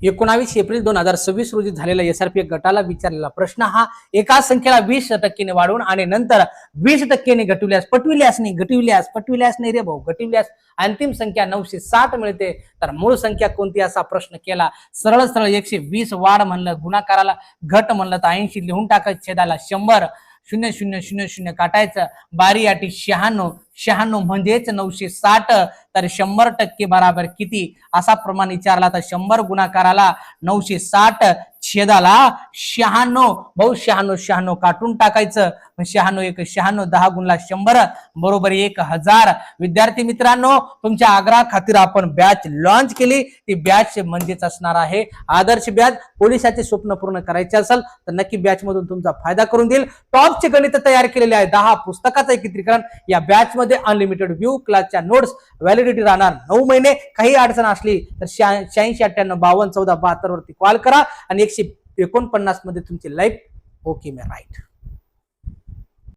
19 April 2026 रोजी झालेला SRP गटाला विचारलेला प्रश्न हा एका संख्येला 20% वाढवून आणि नंतर 20% घटविल्यास नाही रे भाऊ, घटविल्यास अंतिम संख्या 960 मिळते, तर मूळ संख्या कोणती असा प्रश्न केला। सरळ सरळ 120 वाढ म्हणलं, गुणाकाराला घट म्हणलं तर 80 लिहून टाकायचं, छेदाला 100, 0000 काटायचं, बारी आठी 96 म्हणजेच 960, तर 100% बराबर किती असा प्रमाण विचारला तर 100 गुणाकाराला 960 छेदाला 96, भाऊ 96 काटून टाकायचं, 96 1 96, 10 गुणला 100 बरोबर 1000। विद्यार्थी मित्रांनो, तुमच्या आग्रहा खातीर आपण बॅच लॉन्च केली, ती बॅच म्हणजेच असणार आहे आदर्श बॅच। पोलिसाचे स्वप्न पूर्ण करायचे असेल तर नक्की बॅच मधून तुमचा फायदा करून देईल। टॉपचे गणित तयार केलेले आहे, 10 पुस्तकाचं एकत्रीकरण, या बॅच मध्ये अनलिमिटेड व्ह्यू, क्लासच्या नोट्स, व्हॅलिडिटी राहणार 9 महिने। काही अडचण असली तर 86 98 52 14 72 वरती कॉल करा आणि 149 मध्ये तुमची लाईफ ओके मे राईट।